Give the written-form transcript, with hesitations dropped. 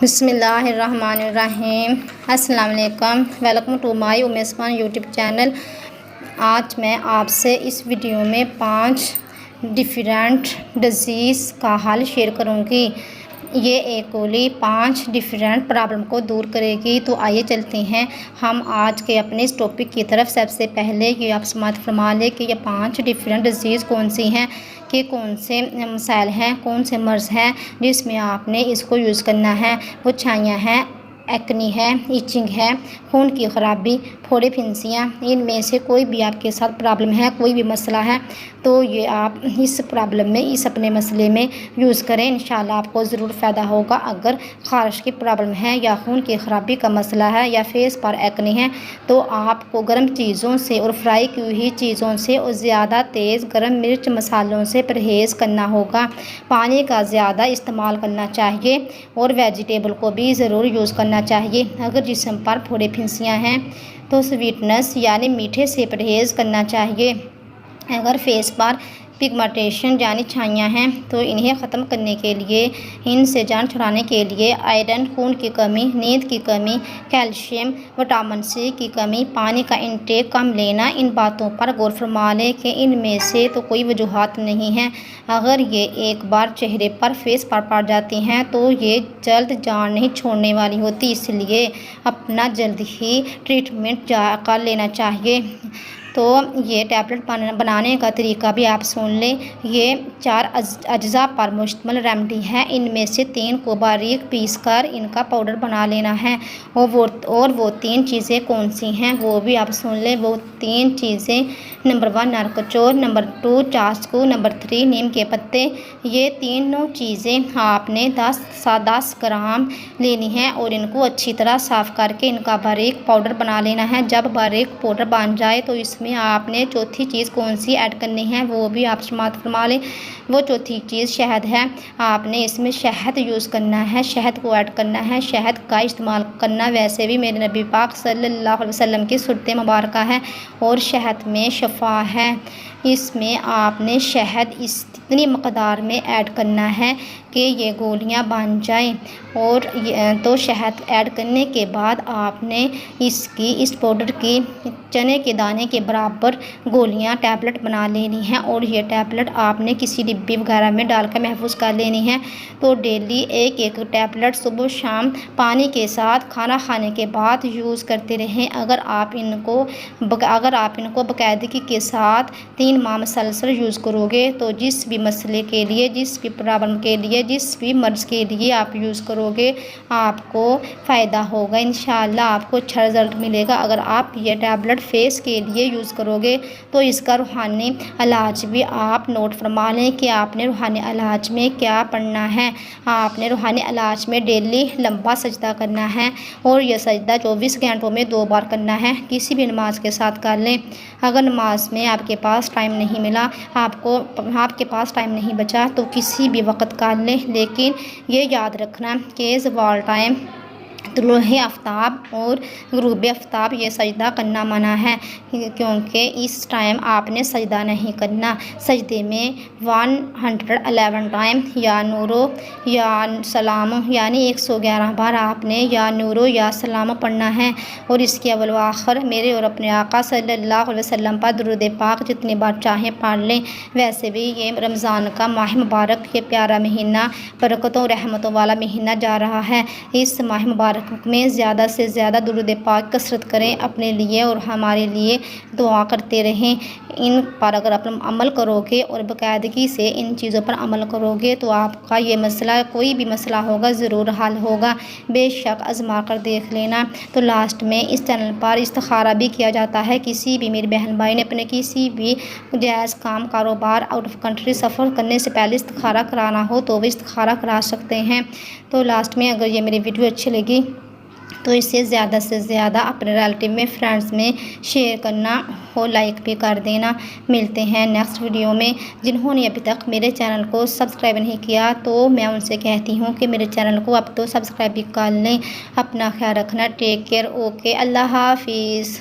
بسم اللہ الرحمن الرحیم۔ السلام علیکم، ویلکم ٹو مائی امیسمان یوٹیوب چینل۔ آج میں آپ سے اس ویڈیو میں 5 ڈیفرنٹ ڈزیز کا حل شیئر کروں گی۔ یہ ایک گولی 5 ڈیفرنٹ پرابلم کو دور کرے گی۔ تو آئیے چلتے ہیں ہم آج کے اپنے اس ٹاپک کی طرف۔ سب سے پہلے یہ آپ سماعت فرما لیں کہ یہ 5 ڈیفرنٹ ڈزیز کون سی ہیں، کہ کون سے مسائل ہیں، کون سے مرض ہیں جس میں آپ نے اس کو یوز کرنا ہے۔ وہ چھائیاں ہیں، ایکنی ہے، ایچنگ ہے، خون کی خرابی، پھوڑے پھنسیاں، ان میں سے کوئی بھی آپ کے ساتھ پرابلم ہے، کوئی بھی مسئلہ ہے تو یہ آپ اس پرابلم میں، اس اپنے مسئلے میں یوز کریں۔ انشاءاللہ آپ کو ضرور فائدہ ہوگا۔ اگر خارش کی پرابلم ہے یا خون کی خرابی کا مسئلہ ہے یا فیس پر ایکنی ہے تو آپ کو گرم چیزوں سے اور فرائی کی ہوئی چیزوں سے اور زیادہ تیز گرم مرچ مسالوں سے پرہیز کرنا ہوگا۔ پانی کا زیادہ استعمال کرنا چاہیے اور ویجیٹیبل کو بھی ضرور یوز کرنا چاہیے۔ اگر جسم پر پھوڑے پھنسیاں ہیں تو سویٹنس یعنی میٹھے سے پرہیز کرنا چاہیے۔ اگر فیس پر پگمنٹیشن یعنی چھائیاں ہیں تو انہیں ختم کرنے کے لیے، ان سے جان چھڑانے کے لیے آئرن، خون کی کمی، نیند کی کمی، کیلشیم، وٹامن سی کی کمی، پانی کا انٹیک کم لینا، ان باتوں پر غور فرما لیں کہ ان میں سے تو کوئی وجوہات نہیں ہیں۔ اگر یہ ایک بار چہرے پر، فیس پر پڑ جاتی ہیں تو یہ جلد جان نہیں چھوڑنے والی ہوتی، اس لیے اپنا جلد ہی ٹریٹمنٹ کر لینا چاہیے۔ تو یہ ٹیبلٹ بنانے کا طریقہ بھی آپ سن لیں۔ یہ 4 اجزاء پر مشتمل ریمیڈی ہے۔ ان میں سے 3 کو باریک پیس کر ان کا پاؤڈر بنا لینا ہے، اور وہ 3 چیزیں کون سی ہیں وہ بھی آپ سن لیں۔ وہ 3 چیزیں: نمبر 1 نارکچور، نمبر 2 چاسکو، نمبر 3 نیم کے پتے۔ یہ تینوں چیزیں آپ نے 10 گرام لینی ہیں اور ان کو اچھی طرح صاف کر کے ان کا باریک پاؤڈر بنا لینا ہے۔ جب باریک پاؤڈر بن جائے تو اس میں آپ نے چوتھی چیز کون سی ایڈ کرنی ہے وہ بھی آپ سماعت فرما لیں۔ وہ چوتھی چیز شہد ہے۔ آپ نے اس میں شہد یوز کرنا ہے، شہد کو ایڈ کرنا ہے، شہد کا استعمال کرنا ویسے بھی میرے نبی پاک صلی اللہ علیہ وسلم کی سنت مبارکہ ہے اور شہد میں شفا ہے۔ اس میں آپ نے شہد اتنی مقدار میں ایڈ کرنا ہے کہ یہ گولیاں بن جائیں، اور تو شہد ایڈ کرنے کے بعد آپ نے اس پاؤڈر کی چنے کے دانے کے برابر گولیاں ٹیبلٹ بنا لینی ہیں، اور یہ ٹیبلٹ آپ نے کسی ڈبی وغیرہ میں ڈال کر محفوظ کر لینی ہے۔ تو ڈیلی ایک ٹیبلٹ صبح شام پانی کے ساتھ کھانا کھانے کے بعد یوز کرتے رہیں۔ اگر آپ ان کو باقاعدگی کے ساتھ 3 ماہ مسلسل یوز کرو گے تو جس بھی مسئلے کے لیے، جس بھی پرابلم کے لیے، جس بھی مرض کے لیے آپ یوز کرو گے آپ کو فائدہ ہوگا۔ انشاءاللہ آپ کو اچھا رزلٹ ملے گا۔ اگر آپ یہ ٹیبلٹ فیس کے لیے یوز کرو گے تو اس کا روحانی علاج بھی آپ نوٹ فرما لیں کہ آپ نے روحانی علاج میں کیا پڑھنا ہے۔ آپ نے روحانی علاج میں ڈیلی لمبا سجدہ کرنا ہے، اور یہ سجدہ 24 گھنٹوں میں 2 بار کرنا ہے۔ کسی بھی نماز کے ساتھ کر لیں۔ اگر نماز میں آپ کے پاس ٹائم نہیں ملا، آپ کے پاس ٹائم نہیں بچا تو کسی بھی وقت کر لیں، لیکن یہ یاد رکھنا کہ زوال ٹائم، طلوع آفتاب اور غروب آفتاب یہ سجدہ کرنا منع ہے، کیونکہ اس ٹائم آپ نے سجدہ نہیں کرنا۔ سجدے میں 111 ٹائم یا نورو یا سلام یعنی 111 بار آپ نے یا نورو یا سلام پڑھنا ہے، اور اس کے اول و آخر میرے اور اپنے آقا صلی اللہ علیہ وسلم پر درود پاک جتنی بار چاہیں پڑھ لیں۔ ویسے بھی یہ رمضان کا ماہ مبارک، یہ پیارا مہینہ، برکتوں رحمتوں والا مہینہ جا رہا ہے۔ اس ماہ مبارک میں زیادہ سے زیادہ درود پاک کثرت کریں، اپنے لیے اور ہمارے لیے دعا کرتے رہیں۔ ان پر اگر آپ عمل کرو گے اور باقاعدگی سے ان چیزوں پر عمل کرو گے تو آپ کا یہ مسئلہ، کوئی بھی مسئلہ ہوگا، ضرور حل ہوگا۔ بے شک آزما کر دیکھ لینا۔ تو لاسٹ میں اس چینل پر استخارہ بھی کیا جاتا ہے۔ کسی بھی میرے بہن بھائی نے اپنے کسی بھی جائز کام، کاروبار، آؤٹ آف کنٹری سفر کرنے سے پہلے استخارہ کرانا ہو تو وہ استخارہ کرا سکتے ہیں۔ تو لاسٹ میں اگر یہ میری ویڈیو اچھی لگی تو اسے زیادہ سے زیادہ اپنے ریلیٹیو میں، فرینڈز میں شیئر کرنا اور لائک بھی کر دینا۔ ملتے ہیں نیکسٹ ویڈیو میں۔ جنہوں نے ابھی تک میرے چینل کو سبسکرائب نہیں کیا تو میں ان سے کہتی ہوں کہ میرے چینل کو اب تو سبسکرائب بھی کر لیں۔ اپنا خیال رکھنا۔ Take care. اوکے، اللہ حافظ۔